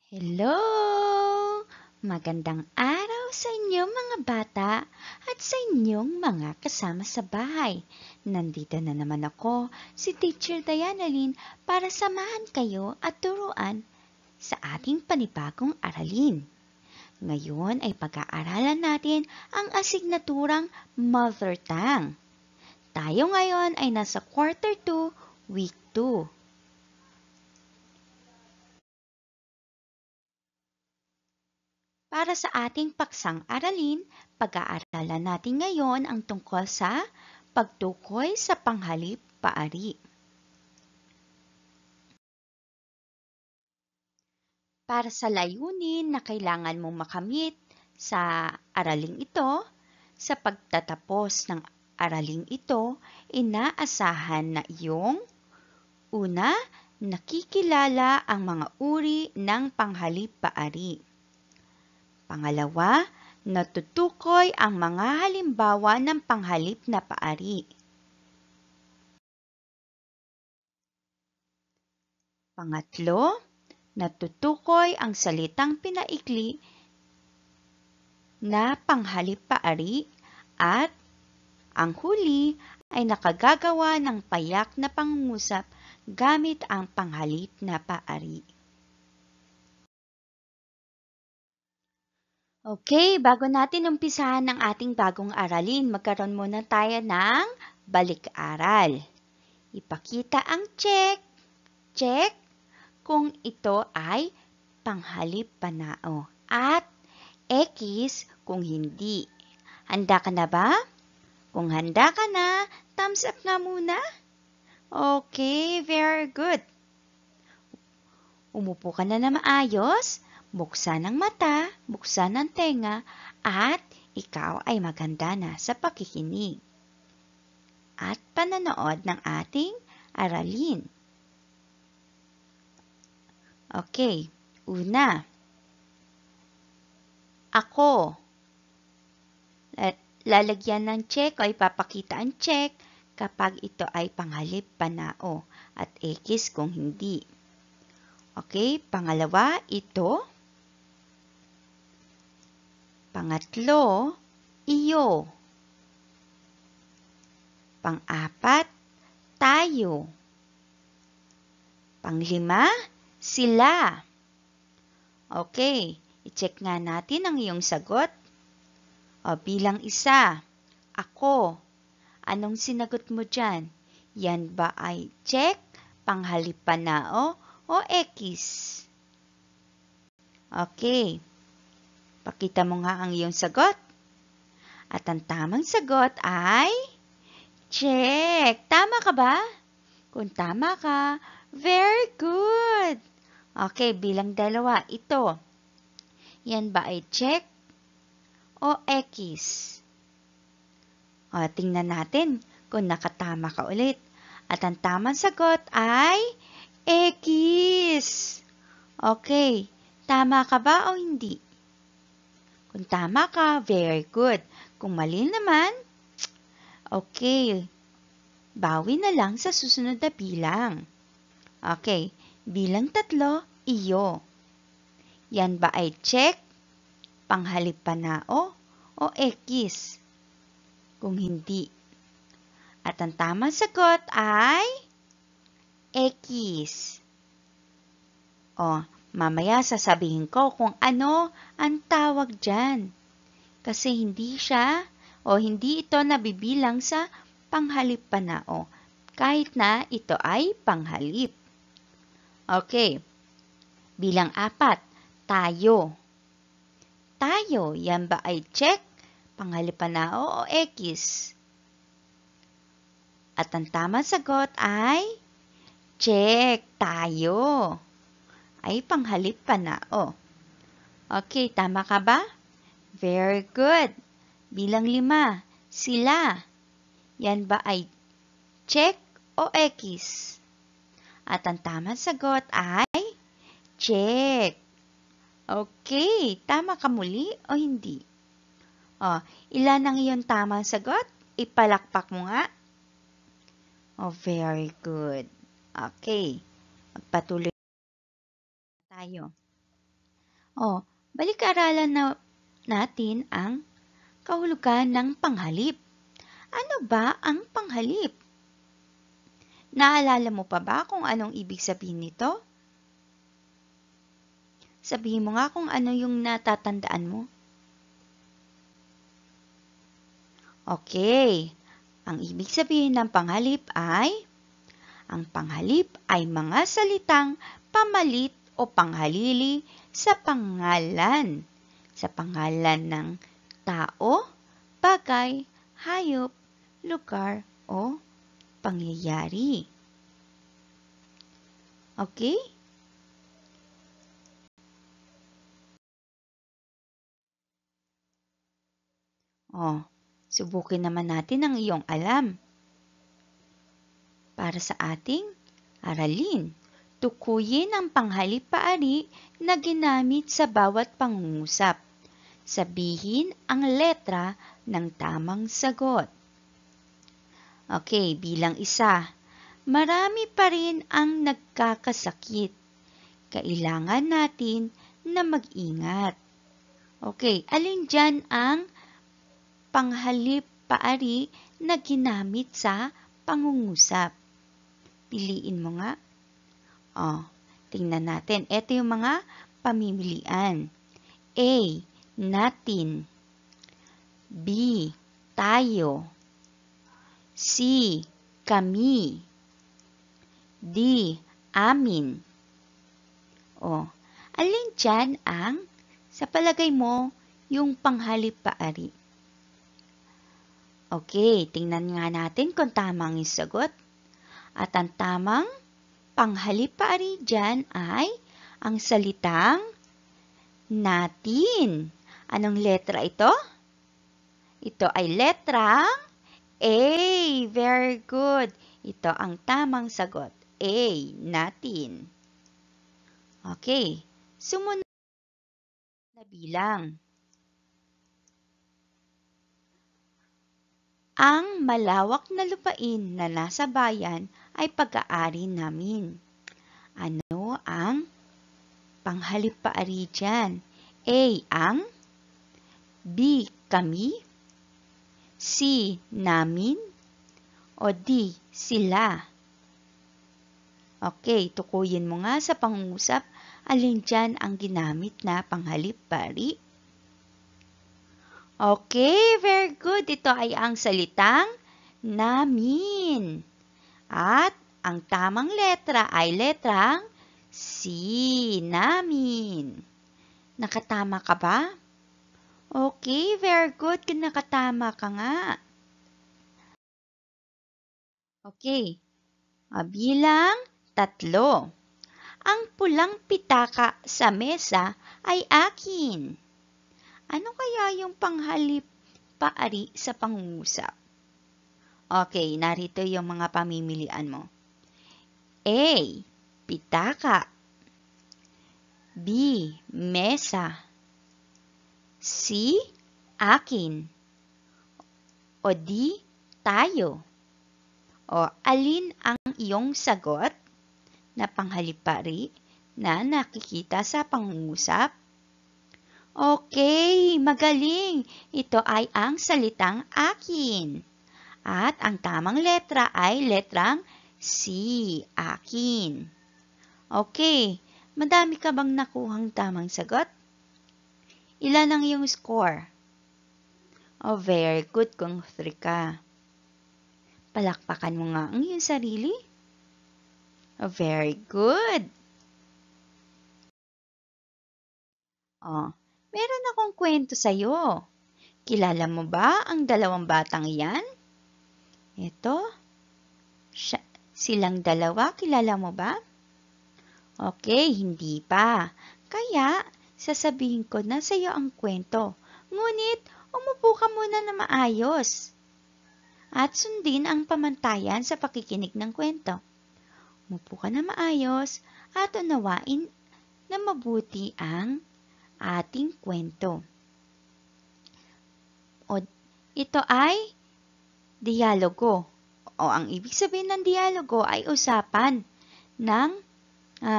Hello! Magandang araw sa inyong mga bata at sa inyong mga kasama sa bahay. Nandito na naman ako, si Teacher Diana Lynn, para samahan kayo at turuan sa ating panibagong aralin. Ngayon ay pag-aaralan natin ang asignaturang Mother Tongue. Tayo ngayon ay nasa Quarter 2, Week 2. Para sa ating paksang aralin, pag-aaralan natin ngayon ang tungkol sa pagtukoy sa panghalip-paari. Para sa layunin na kailangan mong makamit sa araling ito, sa pagtatapos ng araling ito, inaasahan na iyong una, nakikilala ang mga uri ng panghalip-paari. Pangalawa, natutukoy ang mga halimbawa ng panghalip na paari. Pangatlo, natutukoy ang salitang pinaikli na panghalip paari at ang huli ay nakagagawa ng payak na pangungusap gamit ang panghalip na paari. Okay, bago natin umpisahan ang ating bagong aralin, magkaroon muna tayo ng balik-aral. Ipakita ang check kung ito ay panghalip panao at X kung hindi. Handa ka na ba? Kung handa ka na, thumbs up nga muna. Okay, very good. Umupo ka na maayos, buksan ang mata, buksan ang tenga, at ikaw ay maganda na sa pakikinig at pananood ng ating aralin. Okay, una. Ako. Lalagyan ng check o ipapakita ang check kapag ito ay panghalip panao at X kung hindi. Okay, pangalawa, ito. Pangatlo, iyo. Pang-apat, tayo. Panglima, sila. Okay, i-check nga natin ang iyong sagot. O, bilang isa, ako. Anong sinagot mo dyan? Yan ba ay check, panghalip panao, o X? Okay. Pakita mo nga ang iyong sagot. At ang tamang sagot ay check. Tama ka ba? Kung tama ka, very good. Okay, bilang dalawa, ito. Yan ba ay check o X? O, tingnan natin kung nakatama ka ulit. At ang tamang sagot ay X. Okay, tama ka ba o hindi? Kung tama ka, very good. Kung mali naman, okay, bawi na lang sa susunod na bilang. Okay, bilang 3, iyo. Yan ba ay check, panghalip panao, o X? Kung hindi. At ang tamang sagot ay X. O, mamaya sasabihin ko kung ano ang tawag dyan. Kasi hindi siya o hindi ito nabibilang sa panghalip panao kahit na ito ay panghalip. Okay. Bilang 4, tayo. Tayo, yan ba ay check, panghalip panao o X? At ang tamang sagot ay check, tayo. Ay panghalip panao. Okay, tama ka ba? Very good. Bilang 5, sila. Yan ba ay check o X? At ang tamang sagot ay check. Okay, tama ka muli o hindi? O, ilan ang iyong tamang sagot? Ipalakpak mo nga. Oh, very good. Okay, magpatuloy tayo. O, balik-aralan na natin ang kahulugan ng panghalip. Ano ba ang panghalip? Naalala mo pa ba kung anong ibig sabihin nito? Sabihin mo nga kung ano yung natatandaan mo. Okay, ang ibig sabihin ng panghalip ay, ang panghalip ay mga salitang pamalit o panghalili sa pangalan ng tao, bagay, hayop, lugar, o pangyayari. Okay? O, subukin naman natin ang iyong alam. Para sa ating aralin, tukuyin ang panghalip-paari na ginamit sa bawat pangungusap. Sabihin ang letra ng tamang sagot. Okay, bilang isa. Marami pa rin ang nagkakasakit. Kailangan natin na mag-ingat. Okay, alin dyan ang panghalip-paari na ginamit sa pangungusap? Piliin mo nga. Tingnan natin. Ito yung mga pamimilian. A, natin. B, tayo. C, kami. D, amin. Alin dyan ang, sa palagay mo, yung panghalip-paari? Okay, tingnan nga natin kung tama ang sagot. At ang tamang panghalip-paari dyan ay ang salitang natin. Anong letra ito? Ito ay letrang A. Very good. Ito ang tamang sagot. A. Natin. Okay. Sumunod na bilang. Ang malawak na lupain na nasa bayan ay pag-aari namin. Ano ang panghalip-paari dyan? A. Ang. B. Kami. C. Namin. O D. Sila. Okay, tukuyin mo nga sa pangungusap, alin dyan ang ginamit na panghalip-paari? Okay, very good. Ito ay ang salitang namin. At ang tamang letra ay letrang C. Namin. Nakatama ka ba? Okay, very good. Nakatama ka nga. Okay. Bilang 3. Ang pulang pitaka sa mesa ay akin. Ano kaya yung panghalip-paari sa pangungusap? Okay, narito yung mga pamimilian mo. A. Pitaka. B. Mesa. C. Akin. O D. Tayo. O alin ang iyong sagot na panghalip-paari na nakikita sa pangungusap? Okay, magaling. Ito ay ang salitang akin. At ang tamang letra ay letrang C. Akin. Okay, madami ka bang nakuhang tamang sagot? Ilan ang iyong score? Very good kung 3 ka. Palakpakan mo nga ang iyong sarili. Very good. Meron akong kwento sa'yo. Kilala mo ba ang 2 batang iyan? Ito. Silang 2, kilala mo ba? Okay, hindi pa. Kaya, sasabihin ko na sa iyo ang kwento. Ngunit, umupo ka muna na maayos. At sundin ang pamantayan sa pakikinig ng kwento. Umupo ka na maayos at unawain na mabuti ang ating kwento. Ito ay dialogo. Ang ibig sabihin ng dialogo ay usapan ng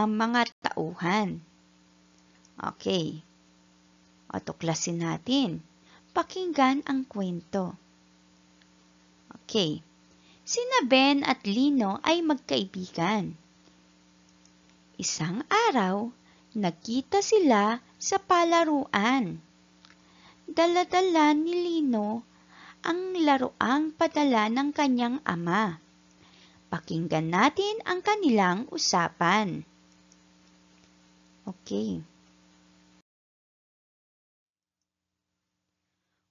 mga tauhan. Okay. O tuklasin natin. Pakinggan ang kwento. Okay. Sina Ben at Lino ay magkaibigan. Isang araw, nagkita sila sa palaruan. Dala-dala ni Lino ang laruang padala ng kanyang ama. Pakinggan natin ang kanilang usapan. Okay.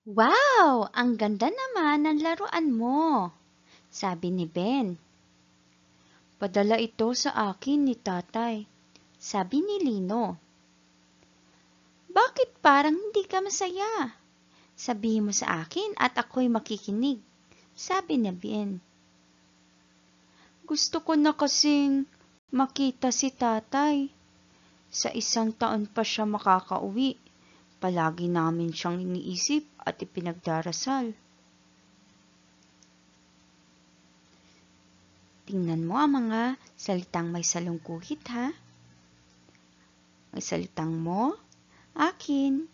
Wow! Ang ganda naman ng laruan mo, sabi ni Ben. Padala ito sa akin ni tatay, sabi ni Lino. Bakit parang hindi ka masaya? Sabihin mo sa akin at ako'y makikinig, sabi ni Ben. Gusto ko na kasing makita si tatay. Sa 1 taon pa siya makakauwi. Palagi namin siyang iniisip at ipinagdarasal. Tingnan mo ang mga salitang may salungkuhit, ha? Ang salitang mo, akin,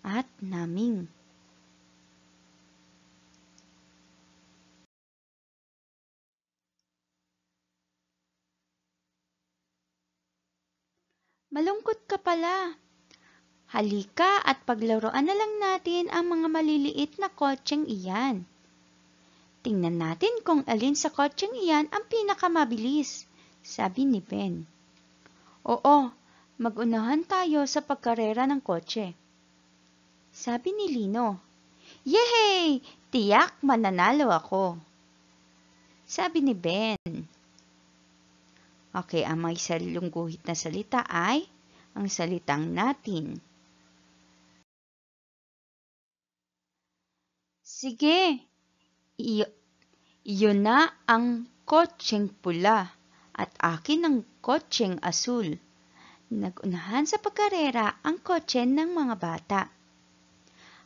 at naming. Malungkot ka pala. Halika at paglaruan na lang natin ang mga maliliit na kotseng iyan. Tingnan natin kung alin sa kotseng iyan ang pinakamabilis, sabi ni Ben. Oo, mag-unahan tayo sa pagkarera ng kotse, sabi ni Lino. Yehey! Tiyak mananalo ako, sabi ni Ben. Okay, ang may salungguhit na salita ay ang salitang natin. Sige, iyon na ang kotseng pula at akin ang kotseng asul. Nag-unahan sa pagkarera ang kotse ng mga bata.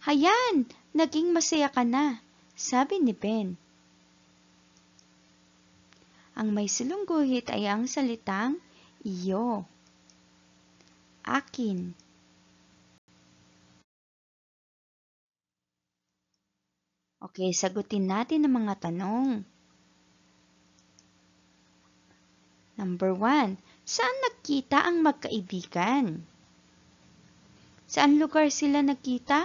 Hayan, naging masaya ka na, sabi ni Ben. Ang may salungguhit ay ang salitang iyo, akin. Okay, sagutin natin ang mga tanong. Number 1, saan nagkita ang magkaibigan? Saan lugar sila nagkita?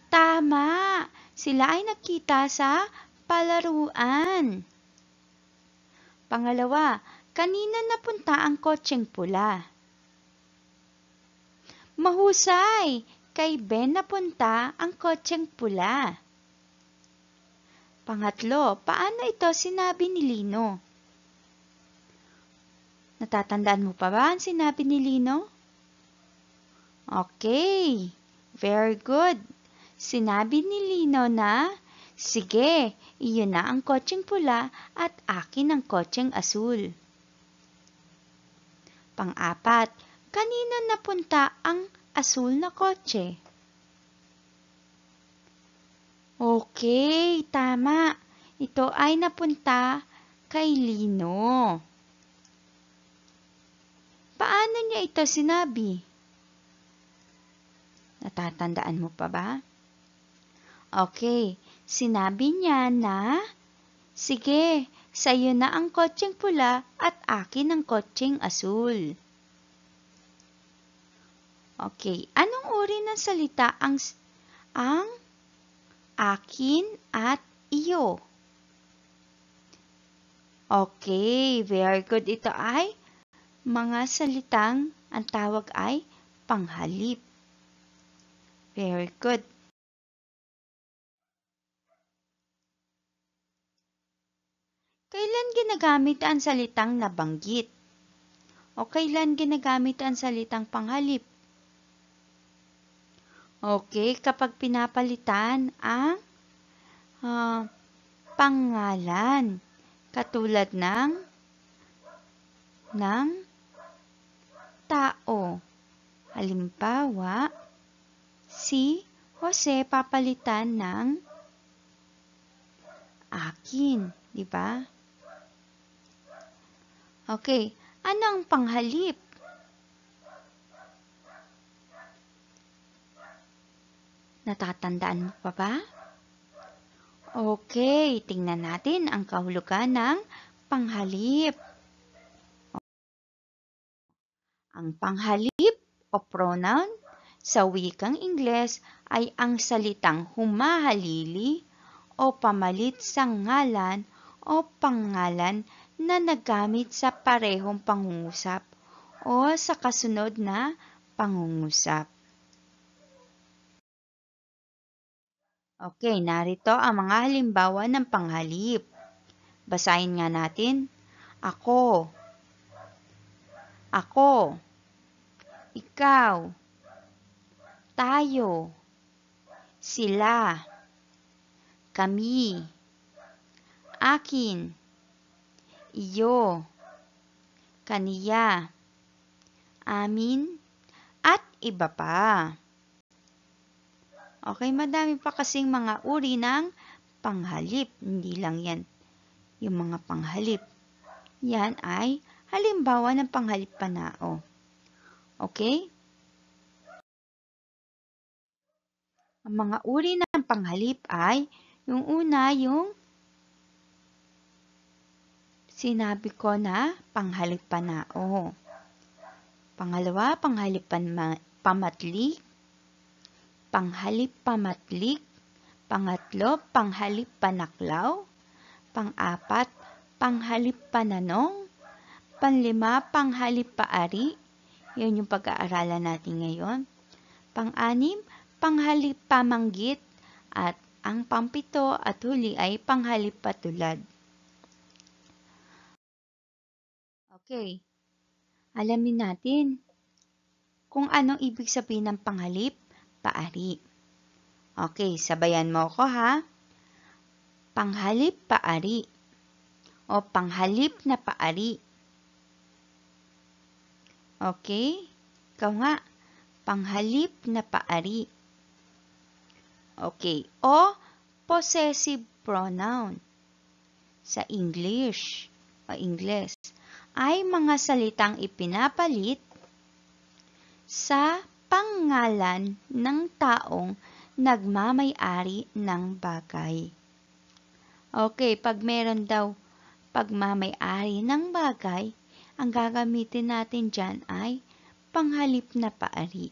Tama! Sila ay nagkita sa palaruan. Pangalawa, kanina napunta ang kotseng pula? Mahusay! Kay Ben napunta ang kotseng pula. Pangatlo, paano ito sinabi ni Lino? Natatandaan mo pa ba ang sinabi ni Lino? Okay, very good. Sinabi ni Lino na, sige, iyon na ang kotseng pula at akin ang kotseng asul. Pang-apat, kanino napunta ang asul na kotse? Okay, tama. Ito ay napunta kay Lino. Paano niya ito sinabi? Natatandaan mo pa ba? Okay, sinabi niya na, sige, sa'yo na ang kotseng pula at akin ang kotseng asul. Okay, anong uri ng salita ang akin at iyo? Okay, very good. Ito ay mga salitang ang tawag ay panghalip. Very good. Kailan ginagamit ang salitang nabanggit? O kailan ginagamit ang salitang panghalip? Okay, kapag pinapalitan ang pangalan, katulad ng tao. Halimbawa, si Jose papalitan ng akin, di ba? Okay, ano ang panghalip? Natatandaan mo pa ba? Okay, tingnan natin ang kahulugan ng panghalip. Ang panghalip o pronoun sa wikang Ingles ay ang salitang humahalili o pamalit sa ngalan o pangalan na nagamit sa parehong pangungusap o sa kasunod na pangungusap. Okay, narito ang mga halimbawa ng panghalip. Basahin nga natin. Ako. Ako. Ikaw. Tayo. Sila. Kami. Akin. Iyo. Kaniya. Amin. At iba pa. Okay, madami pa kasing mga uri ng panghalip. Hindi lang yan yung mga panghalip. Yan ay halimbawa ng panghalip panao. Okay? Ang mga uri ng panghalip ay yung una, yung sinabi ko na panghalip panao. Pangalawa, panghalip pamatlik. Panghalip pamatlik. Pangatlo, panghalip panaklaw. Pang-apat, panghalip pananong. Panlima, panghalip paari. Yun yung pag-aaralan natin ngayon. Pang-anim, panghalip pamanggit. At ang pang-pito at huli ay panghalip patulad. Okay. Alamin natin kung anong ibig sabihin ng panghalip paari. Okay, sabayan mo ko ha. Panghalip paari o panghalip na paari. Okay? Ikaw nga, panghalip na paari. Okay, o possessive pronoun sa English o Ingles ay mga salitang ipinapalit sa pangalan ng taong nagmamay-ari ng bagay. Okay, pag meron daw pagmamay-ari ng bagay, ang gagamitin natin dyan ay panghalip na paari.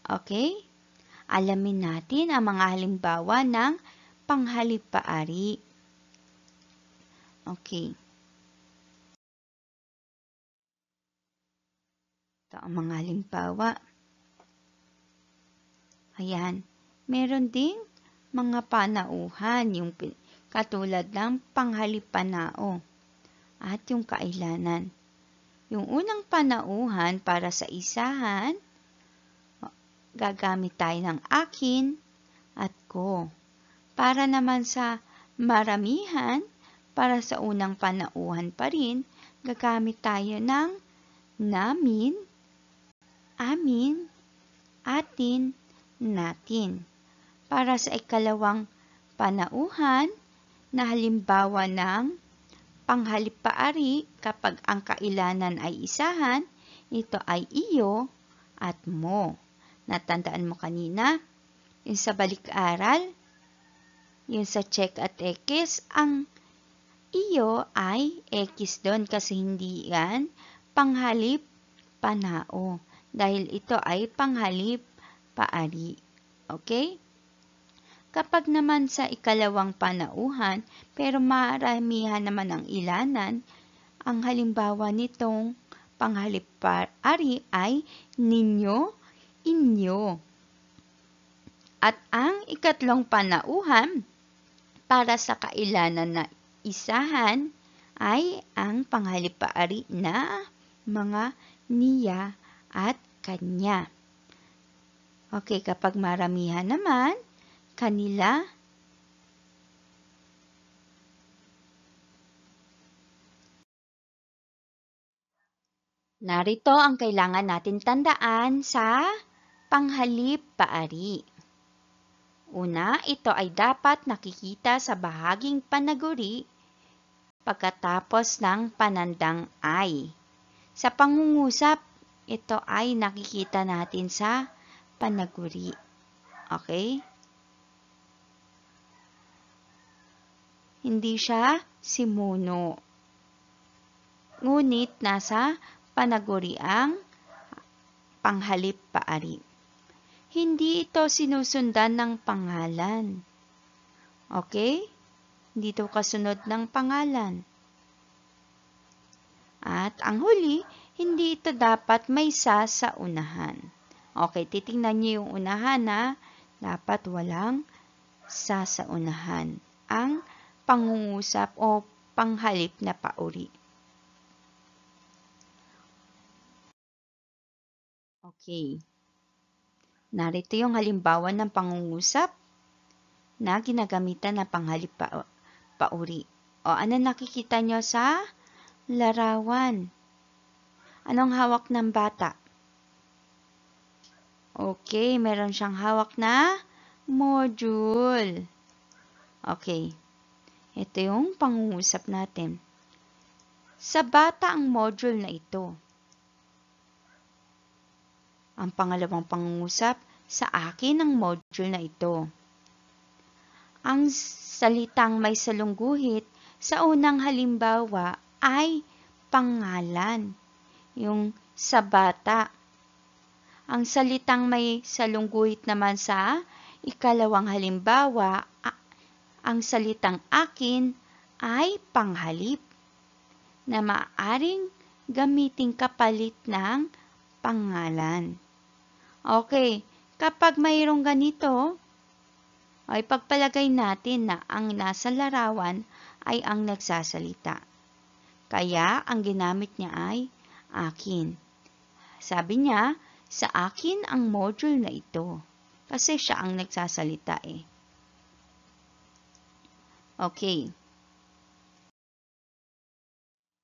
Okay? Alamin natin ang mga halimbawa ng panghalip paari. Okay. Ito ang mga halimbawa. Ayan. Meron ding mga panauhan, yung katulad ng panghalip panao at yung kailanan. Yung unang panauhan para sa isahan, gagamit tayo ng akin at ko. Para naman sa maramihan, para sa unang panauhan pa rin, gagamit tayo ng namin, amin, atin, natin. Para sa ikalawang panauhan, na halimbawa ng panghalip paari kapag ang kailanan ay isahan, ito ay iyo at mo. Natandaan mo kanina, yung sa balik-aral, yung sa check at X, ang iyo ay X doon kasi hindi yan panghalip panao. Dahil ito ay panghalip paari. Okay? Kapag naman sa ikalawang panauhan, pero maramihan naman ang ilanan, ang halimbawa nitong panghalip paari ay ninyo, inyo. At ang ikatlong panauhan para sa kailanan na isahan ay ang panghalip paari na mga niya at kanya. Okay, kapag maramihan naman, kanila, narito ang kailangan natin tandaan sa panghalip paari. Una, ito ay dapat nakikita sa bahaging panaguri pagkatapos ng panandang ay. Sa pangungusap, ito ay nakikita natin sa panaguri. Okay? Hindi siya simuno. Ngunit nasa panaguriang panghalip paari. Hindi ito sinusundan ng pangalan. Okay? Hindi ito kasunod ng pangalan. At ang huli, hindi ito dapat may sa unahan. Okay, titingnan niyo yung unahan na dapat walang sa unahan. Ang pangungusap o panghalip na pauri. Okay. Narito yung halimbawa ng pangungusap na ginagamitan na panghalip pauri. O ano nakikita nyo sa larawan? Anong hawak ng bata? Okay, meron siyang hawak na module. Okay, ito yung pangungusap natin. Sa bata ang module na ito. Ang pangalawang pangungusap, sa akin ang module na ito. Ang salitang may salungguhit sa unang halimbawa ay pangalan. Yung sa bata. Ang salitang may salungguhit naman sa ikalawang halimbawa, ang salitang akin ay panghalip na maaaring gamiting kapalit ng pangalan. Okay, kapag mayroong ganito, ay pagpalagay natin na ang nasa larawan ay ang nagsasalita. Kaya ang ginamit niya ay akin. Sabi niya, sa akin ang module na ito. Kasi siya ang nagsasalita eh. Okay.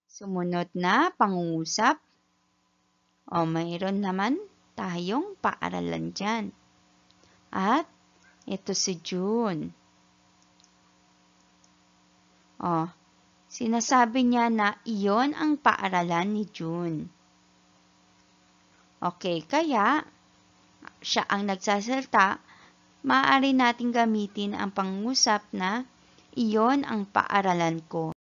Sumunod na pangungusap. O mayroon naman tayong paaralan dyan. At ito si June. O, sinasabi niya na iyon ang paaralan ni June. Okay, kaya siya ang nagsasalita, maaari nating gamitin ang pangungusap na iyon ang paaralan ko,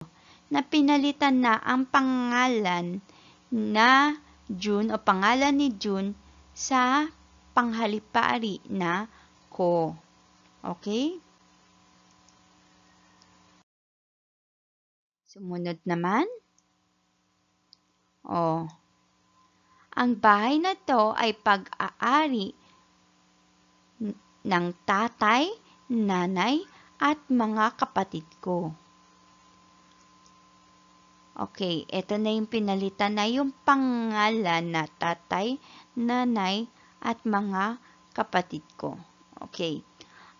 na pinalitan na ang pangalan na June o pangalan ni June sa panghalipari na ko. Okay? Sumunod naman. Ang bahay na to ay pag-aari ng tatay, nanay, at mga kapatid ko. Okay, ito na yung pinalitan na yung pangalan na tatay, nanay, at mga kapatid ko. Okay,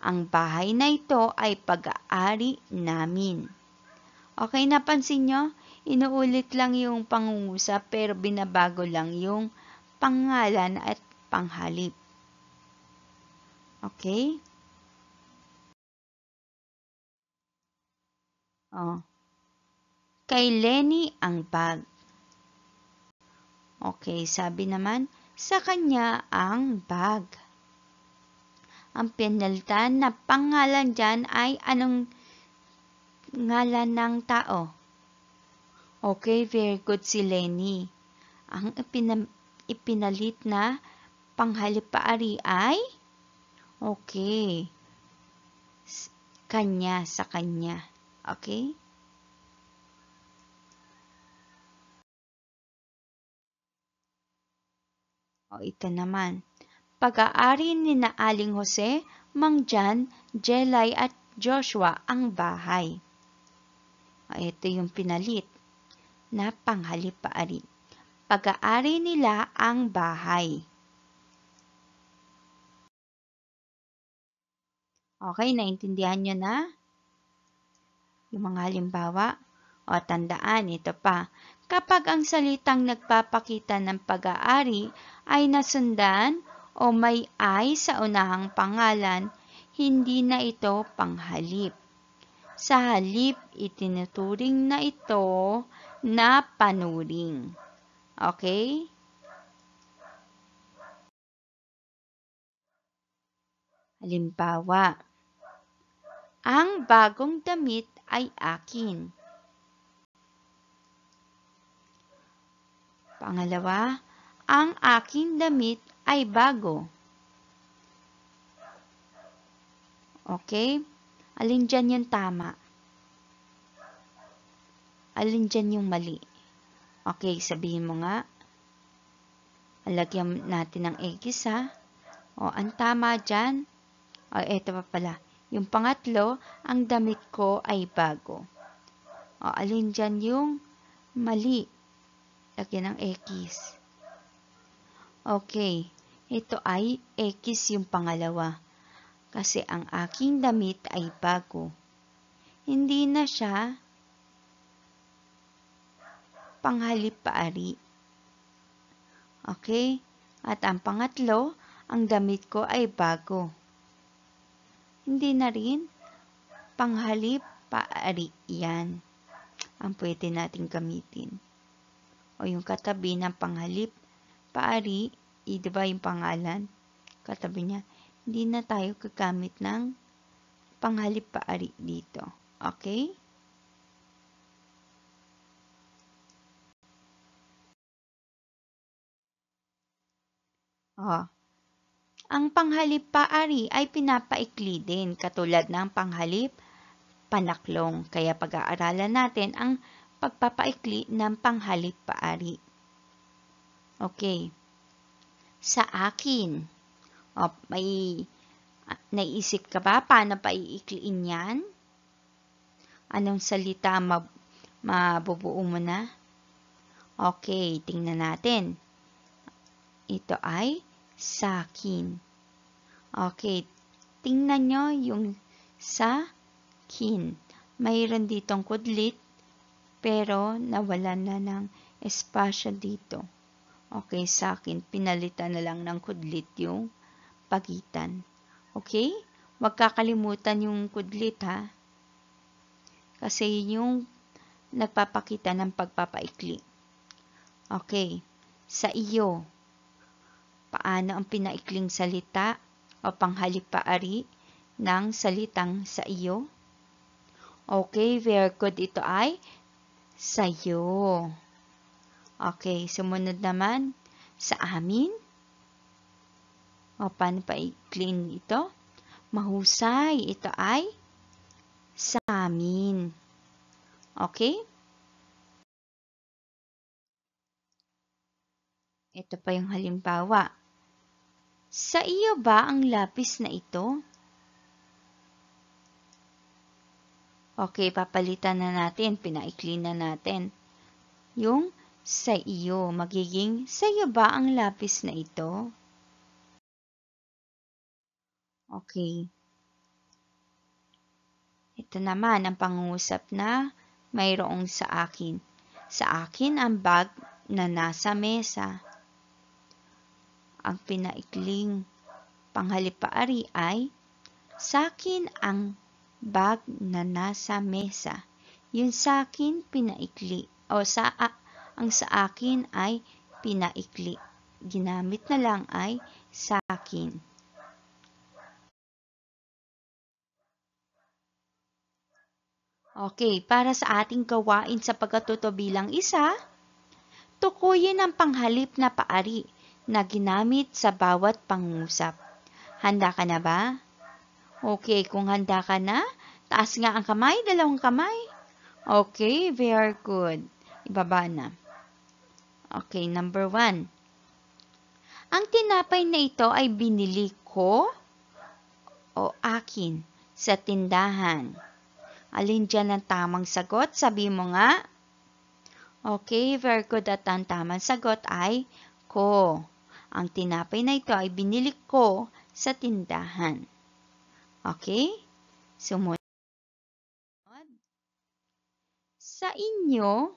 ang bahay na ito ay pag-aari namin. Okay, napansin nyo? Inuulit lang yung pangungusap pero binabago lang yung pangalan at panghalip. Okay? Kay Lenny ang bag. Okay, sabi naman, sa kanya ang bag. Ang pinalitan na pangalan dyan ay anong ngalan ng tao? Okay, very good si Lenny. Ang ipinalit na panghalipaari ay okay, kanya sa kanya. Okay? Ito naman. Pag-aari ni na Aling Jose, Mang Jan, Jelay at Joshua ang bahay. Ito yung pinalit na panghalipaari. Pag-aari nila ang bahay. Okay, naintindihan nyo na? Yung mga halimbawa? Tandaan, ito pa. Kapag ang salitang nagpapakita ng pag-aari ay nasundan o may ay sa unahang pangalan, hindi na ito panghalip. Sa halip, itinuturing na ito na panuring. Okay? Halimbawa, ang bagong damit ay akin. Pangalawa, ang aking damit ay bago. Okay? Alin dyan yung tama? Alin dyan yung mali? Okay, sabihin mo nga. Lagyan natin ng X ha. O, ang tama dyan. O, eto pa pala. Yung pangatlo, ang damit ko ay bago. O, alin dyan yung mali? Lagyan ng X. Okay, ito ay X yung pangalawa. Kasi ang aking damit ay bago. Hindi na siya panghalip-paari. Okay? At ang pangatlo, ang damit ko ay bago. Hindi na rin panghalip-paari yan ang pwede nating gamitin. O yung katabi ng panghalip-paari, di ba yung pangalan? Katabi niya, hindi na tayo gagamit ng panghalip-paari dito. Okay? O, ang panghalip-paari ay pinapaikli din katulad ng panghalip-panaklong. Kaya pag-aaralan natin ang pagpapaikli ng panghalip-paari. Okay. Sa akin. O, may naisip ka ba paano paiikliin yan? Anong salita mabubuo mo na? Okay, tingnan natin. Ito ay sakin. Okay, tingnan nyo yung sakin. Mayroon ditong kudlit, pero nawalan na ng espasyo dito. Okay, sakin. Pinalitan na lang ng kudlit yung pagitan. Okay? Huwag kakalimutan yung kudlit ha. Kasi yung nagpapakita ng pagpapaikli. Okay. Sa iyo. Paano ang pinaikling salita o panghalip-paari ng salitang sa iyo? Okay, very good. Ito ay sa'yo. Okay, sumunod naman sa amin. O, paano paikling ito? Mahusay. Ito ay sa amin. Okay? Ito pa yung halimbawa. Sa iyo ba ang lapis na ito? Okay, papalitan na natin. Pinaikli na natin. Yung sa iyo. Magiging, sa iyo ba ang lapis na ito? Okay. Ito naman ang pangungusap na mayroong sa akin. Sa akin ang bag na nasa mesa. Ang pinaikling panghalip-paari ay sa akin ang bag na nasa mesa. Yung sa akin pinaikli o ang sa akin ay pinaikli. Ginamit na lang ay sa akin. Okay, para sa ating gawain sa pagkatuto bilang isa, tukuyin ang panghalip na paari na ginamit sa bawat pangungusap. Handa ka na ba? Okay, kung handa ka na, taas nga ang kamay, dalawang kamay. Okay, very good. Ibaba na. Okay, number 1. Ang tinapay na ito ay binili ko o akin sa tindahan. Alin dyan ang tamang sagot? Sabi mo nga. Okay, very good. At ang tamang sagot ay ko. Ang tinapay na ito ay binili ko sa tindahan. Okay? Sumunod. Sa inyo,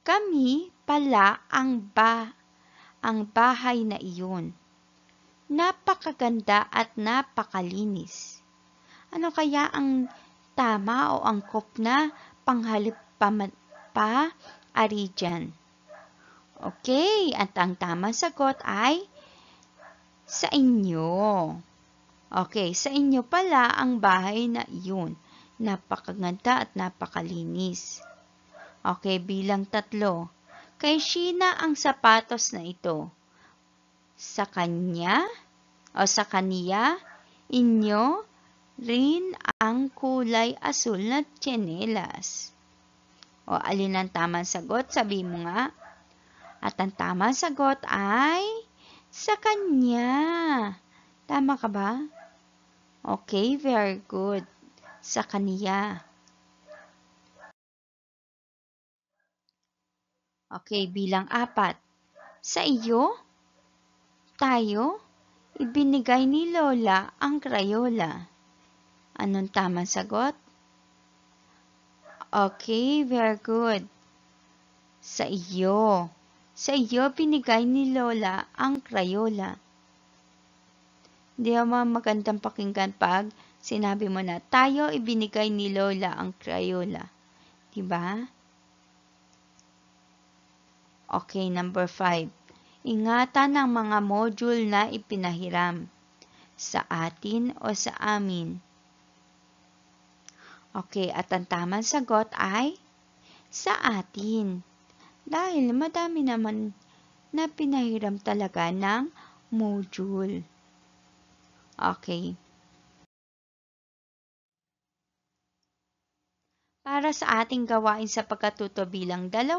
kami pala ang bahay na iyon. Napakaganda at napakalinis. Ano kaya ang tama o angkop na panghalip paari dyan? Okay, at ang tamang sagot ay sa inyo. Okay, sa inyo pala ang bahay na iyon. Napakaganda at napakalinis. Okay, bilang 3. Kay Sheena ang sapatos na ito. Sa kanya o sa kaniya, inyo rin ang kulay asul na tsinelas. O alin ang tamang sagot? Sabi mo nga. At ang tamang sagot ay sa kanya. Tama ka ba? Okay, very good. Sa kaniya. Okay, bilang 4. Sa iyo, tayo, ibinigay ni Lola ang Crayola. Anong tamang sagot? Okay, very good. Sa iyo. Sa iyo, binigay ni Lola ang Crayola. Di ba magandang pakinggan pag sinabi mo na, tayo ibinigay ni Lola ang Crayola. Diba? Okay, number 5. Ingatan ang mga module na ipinahiram. Sa atin o sa amin? Okay, at ang tamang sagot ay sa atin. Dahil madami naman na pinahiram talaga ng module. Okay. Para sa ating gawain sa pagkatuto bilang 2,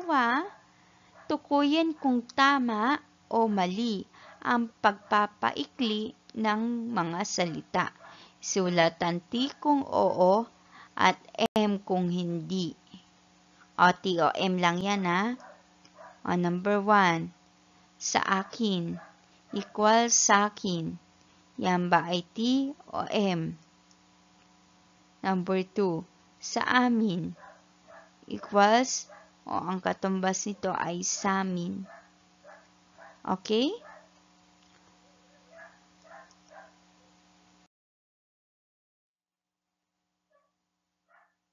tukuyin kung tama o mali ang pagpapaikli ng mga salita. Sulatan T kung oo at M kung hindi. O T o M lang yan ha. O number 1, sa akin, equals sa akin. Yan ba ay T o M? Number 2, sa amin, equals o ang katumbas nito ay sa amin. Okay?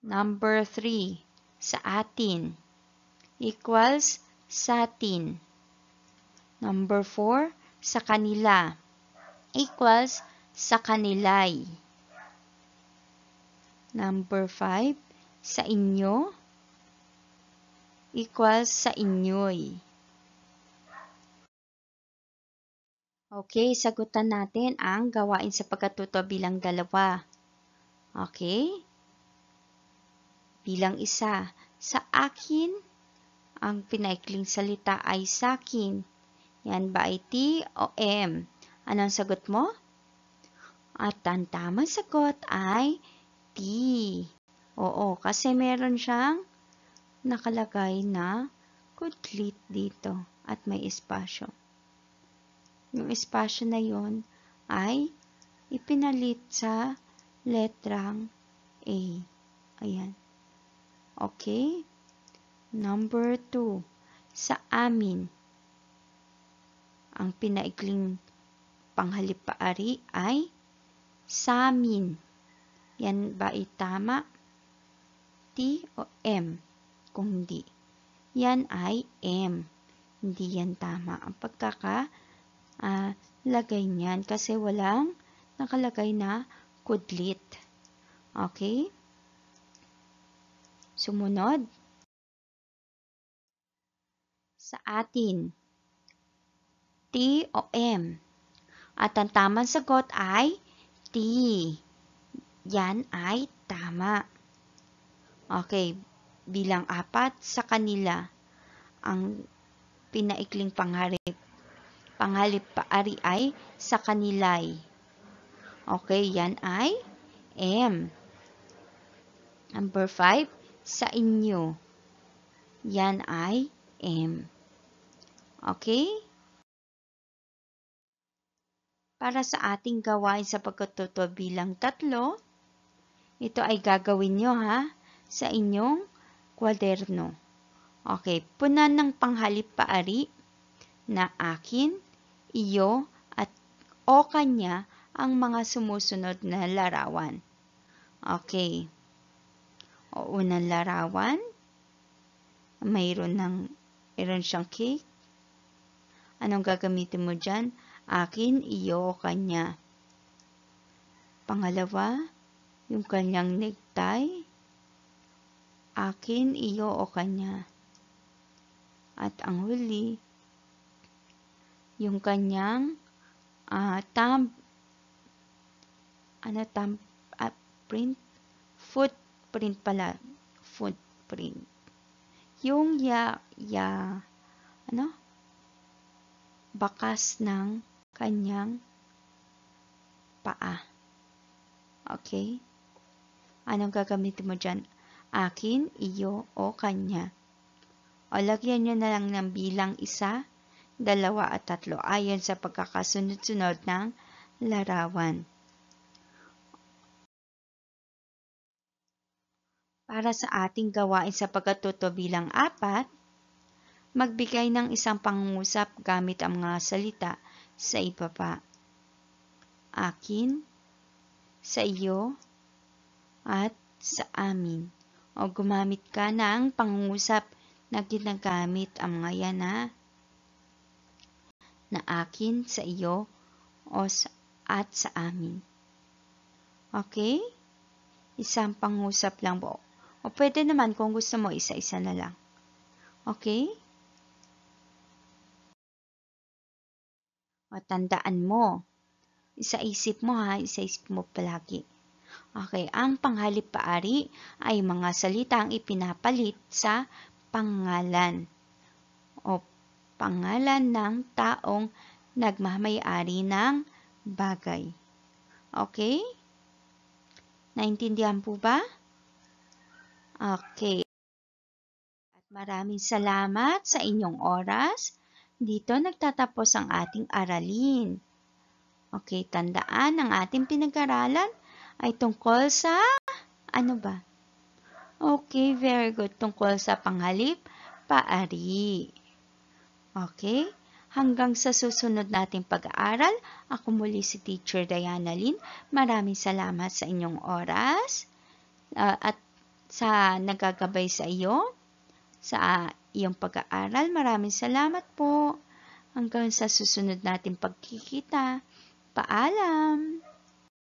Number 3, sa atin, equals sa atin. Number 4, sa kanila, equals sa kanilay. Number 5, sa inyo, equals sa inyo'y. Okay, sagutan natin ang gawain sa pagkatuto bilang 2. Okay? Bilang 1, sa akin, ang pinaikling salita ay sakin. Yan ba ay T o M? Anong sagot mo? At ang tamang sagot ay T. Oo, kasi meron siyang nakalagay na kudlit dito at may espasyo. Yung espasyo na yon ay ipinalit sa letrang A. Ayan. Okay? Number 2, sa amin, ang pinaikling panghalip-paari ay samin. Yan ba ay tama? T o M? Kung hindi, yan ay M. Hindi yan tama. Ang pagkakalagay niyan kasi walang nakalagay na kudlit. Okay? Sumunod. Sa atin, T o M? At ang tamang sagot ay T. Yan ay tama. Okay, bilang 4, sa kanila, ang pinaikling panghalip-paari ay sa kanilay. Okay, yan ay M. Number 5, sa inyo. Yan ay M. Okay? Para sa ating gawain sa pagkatuto bilang 3, ito ay gagawin nyo ha, sa inyong kwaderno. Okay, punan ng panghalip-paari na akin, iyo, at o kanya ang mga sumusunod na larawan. Okay. O unang larawan, mayroon siyang cake. Anong gagamitin mo dyan? Akin, iyo, o kanya. Pangalawa, yung kanyang necktie. Akin, iyo o kanya. At ang huli, yung kanyang print? Footprint pala. Footprint. Yung bakas ng kanyang paa. Okay? Anong gagamitin mo dyan? Akin, iyo, o kanya. O lagyan nyo na lang ng bilang 1, 2, at 3 ayon sa pagkakasunod-sunod ng larawan. Para sa ating gawain sa pagkatuto bilang 4, magbigay ng isang pangungusap gamit ang mga salita sa ibaba. Akin, sa iyo, at sa amin. O gumamit ka ng pangungusap na ginagamit ang mga yan na akin, sa iyo, at sa amin. Okay? Isang pangusap lang po. O pwede naman kung gusto mo, isa-isa na lang. Okay? O tandaan mo. Isa-isip mo isa-isip mo palagi. Okay, ang panghalip paari ay mga salitang ipinapalit sa pangalan o pangalan ng taong nagmamay-ari ng bagay. Okay? Naintindihan po ba? Okay. At maraming salamat sa inyong oras. Dito nagtatapos ang ating aralin. Okay, tandaan ang ating pinag-aralan ay tungkol sa ano ba? Okay, very good. Tungkol sa panghalip paari. Okay? Hanggang sa susunod nating pag-aaral, ako muli si Teacher Diana Lynn. Maraming salamat sa inyong oras at sa nagagabay sa iyo sa iyong pag-aaral. Maraming salamat po. Hanggang sa susunod nating pagkikita. Paalam!